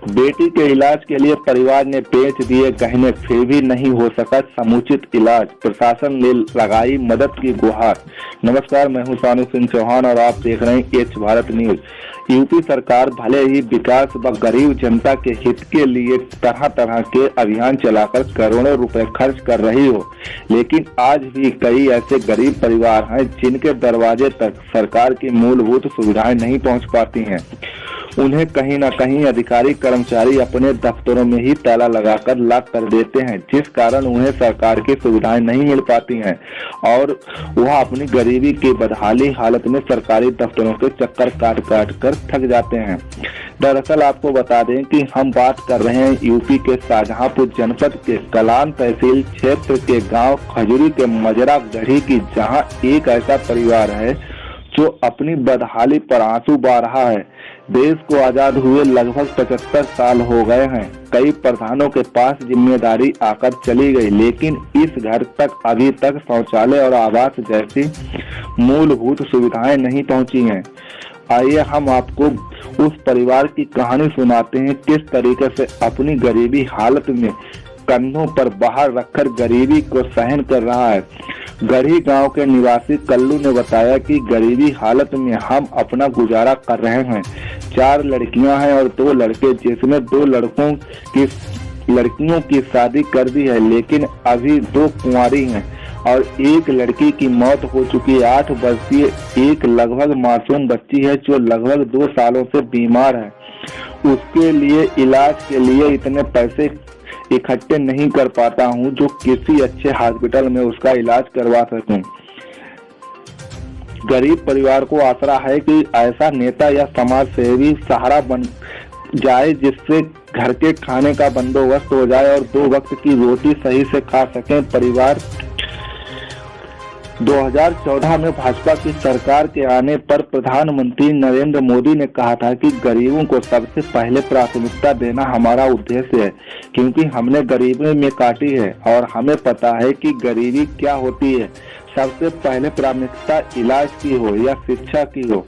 बेटी के इलाज के लिए परिवार ने बेच दिए गहने, फिर भी नहीं हो सका समुचित इलाज, प्रशासन ने लगाई मदद की गुहार। नमस्कार, मैं हूं सानू सिंह चौहान और आप देख रहे हैं एच भारत न्यूज। यूपी सरकार भले ही विकास व गरीब जनता के हित के लिए तरह तरह के अभियान चलाकर करोड़ों रुपए खर्च कर रही हो, लेकिन आज भी कई ऐसे गरीब परिवार हैं जिनके दरवाजे तक सरकार की मूलभूत सुविधाएं नहीं पहुंच पाती हैं। उन्हें कहीं न कहीं अधिकारी कर्मचारी अपने दफ्तरों में ही ताला लगाकर लॉक कर देते हैं, जिस कारण उन्हें सरकार की सुविधाएं नहीं मिल पाती हैं और वह अपनी गरीबी की बदहाली हालत में सरकारी दफ्तरों के चक्कर काट काट कर थक जाते हैं। दरअसल आपको बता दें कि हम बात कर रहे हैं यूपी के शाहजहांपुर जनपद के कलान तहसील क्षेत्र के गाँव खजूरी के मजरा गढ़ी की, जहाँ एक ऐसा परिवार है जो अपनी बदहाली पर आंसू बहा रहा है। देश को आजाद हुए लगभग 75 साल हो गए हैं। कई प्रधानों के पास जिम्मेदारी आकर चली गई, लेकिन इस घर तक अभी तक शौचालय और आवास जैसी मूलभूत सुविधाएं नहीं पहुंची हैं। आइए हम आपको उस परिवार की कहानी सुनाते हैं, किस तरीके से अपनी गरीबी हालत में कंधों पर बाहर रखकर गरीबी को सहन कर रहा है। गढ़ी गांव के निवासी कल्लू ने बताया कि गरीबी हालत में हम अपना गुजारा कर रहे हैं। 4 लड़कियां हैं और 2 लड़के, जिसमें 2 लड़कियों की शादी कर दी है, लेकिन अभी 2 कुंवारी हैं और 1 लड़की की मौत हो चुकी है। 8 वर्षीय एक लगभग मासूम बच्ची है जो लगभग 2 सालों से बीमार है। उसके लिए इलाज के लिए इतने पैसे इकट्ठे नहीं कर पाता हूं जो किसी अच्छे हॉस्पिटल में उसका इलाज करवा सकूं। गरीब परिवार को आसरा है कि ऐसा नेता या समाज सेवी सहारा बन जाए जिससे घर के खाने का बंदोबस्त हो जाए और 2 वक्त की रोटी सही से खा सकें। परिवार 2014 में भाजपा की सरकार के आने पर प्रधानमंत्री नरेंद्र मोदी ने कहा था कि गरीबों को सबसे पहले प्राथमिकता देना हमारा उद्देश्य है, क्योंकि हमने गरीबी में काटी है और हमें पता है कि गरीबी क्या होती है। सबसे पहले प्राथमिकता इलाज की हो या शिक्षा की हो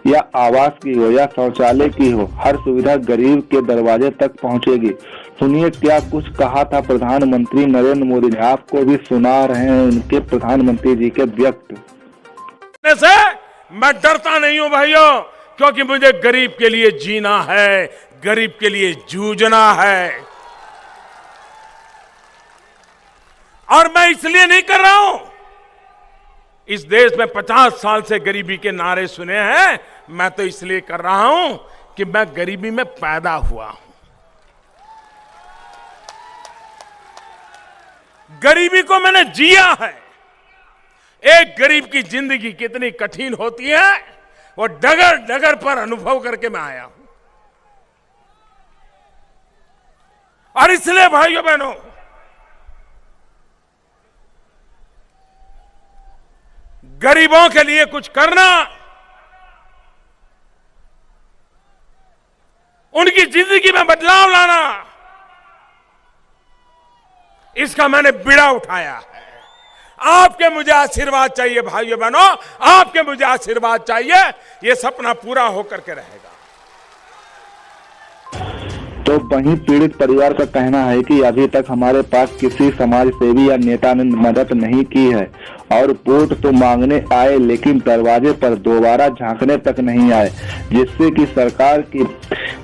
या आवास की हो या शौचालय की हो, हर सुविधा गरीब के दरवाजे तक पहुंचेगी। सुनिए क्या कुछ कहा था प्रधानमंत्री नरेंद्र मोदी ने, आपको भी सुना रहे हैं उनके प्रधानमंत्री जी के व्यक्त। से मैं डरता नहीं हूं भाइयों, क्योंकि मुझे गरीब के लिए जीना है, गरीब के लिए जूझना है। और मैं इसलिए नहीं कर रहा हूं, इस देश में 50 साल से गरीबी के नारे सुने हैं, मैं तो इसलिए कर रहा हूं कि मैं गरीबी में पैदा हुआ हूं। गरीबी को मैंने जिया है। एक गरीब की जिंदगी कितनी कठिन होती है वो डगर डगर पर अनुभव करके मैं आया हूं। और इसलिए भाइयों बहनों, गरीबों के लिए कुछ करना, उनकी जिंदगी में बदलाव लाना, इसका मैंने बीड़ा उठाया है। आपके मुझे आशीर्वाद चाहिए भाइयों बहनों, आपके मुझे आशीर्वाद चाहिए, ये सपना पूरा होकर के रहेगा। तो वहीं पीड़ित परिवार का कहना है कि अभी तक हमारे पास किसी समाज सेवी या नेता ने मदद नहीं की है और वोट तो मांगने आए, लेकिन दरवाजे पर दोबारा झांकने तक नहीं आए, जिससे कि सरकार की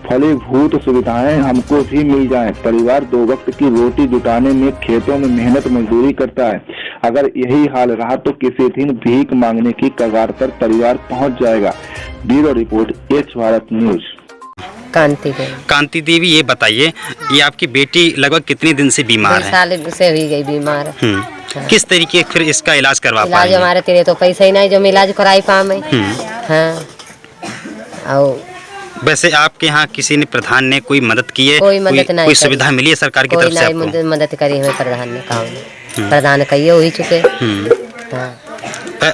फलीभूत सुविधाएं हमको भी मिल जाएं। परिवार 2 वक्त की रोटी जुटाने में खेतों में मेहनत मजदूरी करता है। अगर यही हाल रहा तो किसी दिन भीख मांगने की कगार पर परिवार पहुंच जाएगा। Bureau report, H Bharat news. Kanti Devi, ये बताइए, ये आपकी बेटी लगभग कितने दिन से बीमार है? 2 साल से हुई गई बीमार। किस तरीके फिर इसका इलाज करवा पाए? इलाज हमारे तेरे तो पैसा ही नहीं जो मैं इलाज कराई पाए। हाँ। और वैसे आपके यहाँ किसी ने, प्रधान ने कोई मदद की है? कोई मदद नहीं, कोई सुविधा मिली है सरकार की तरफ से आपको? मदद करी हमें प्रधान ने, काम प्रधान कहिए वही चुके। हाँ।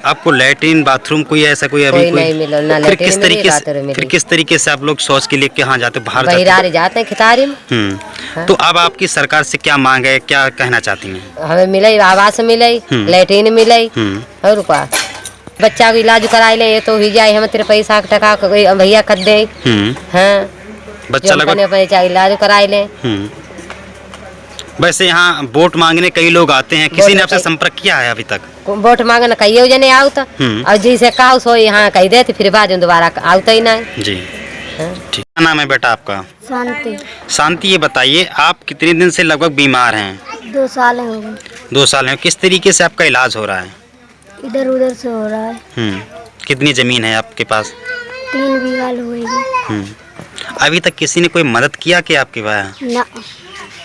आपको लैट्रिन बाथरूम कोई ऐसा कोई अभी नहीं मिला ना। फिर किस तरीके से आप लोग शौच के लिए कहाँ जाते, बाहर जाते हैं खितारी में? हाँ। तो अब आपकी सरकार से क्या मांग है, क्या कहना चाहती हैं? हमें मिले आवास मिले, लैट्रिन मिले और रुपया, बच्चा को इलाज कराए ले तो ही जाए, हम तेरे पैसा टका भैया कर दे। हाँ। बच्चा जो हम लगभग अपने चाहे इलाज कराए ले। वैसे यहाँ वोट मांगने कई लोग आते हैं, किसी ने आपसे संपर्क किया है अभी तक? वोट मांगे ना कहिए जने आओ तो और जिसे कहो सो यहाँ कही दे फिर बाद में दोबारा आवता ही नहीं जी। ठीक। क्या नाम है बेटा आपका? शांति। शांति, ये बताइए आप कितने दिन से लगभग बीमार हैं? 2 साल हो गए। 2 साल हैं। किस तरीके से आपका इलाज हो रहा है? इधर उधर से हो रहा है। कितनी जमीन है आपके पास? 3 बीघा होगी। अभी तक किसी ने कोई मदद किया कि आपके पास? ना।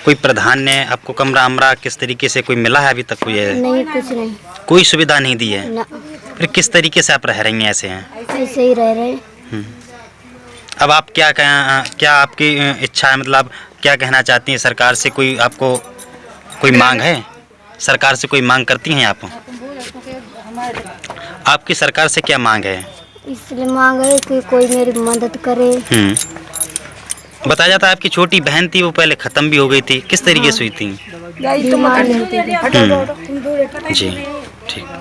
कोई प्रधान ने आपको कमरा अमरा किस तरीके से कोई मिला है अभी तक? कोई नहीं, कुछ नहीं। कोई सुविधा नहीं दी है? ना। फिर किस तरीके से आप रह रही हैं? ऐसे हैं? ऐसे ही रह रहे। अब आप क्या आपकी इच्छा है, मतलब क्या कहना चाहती हैं? सरकार से कोई आपको कोई मांग है? सरकार से कोई मांग करती हैं आप? आपकी सरकार से क्या मांग है? इसलिए मांग है कि कोई मेरी मदद करे। बताया जाता है आपकी छोटी बहन थी, वो पहले खत्म भी हो गई थी, किस तरीके से हुई थी? बीमार होती थी। जी ठीक।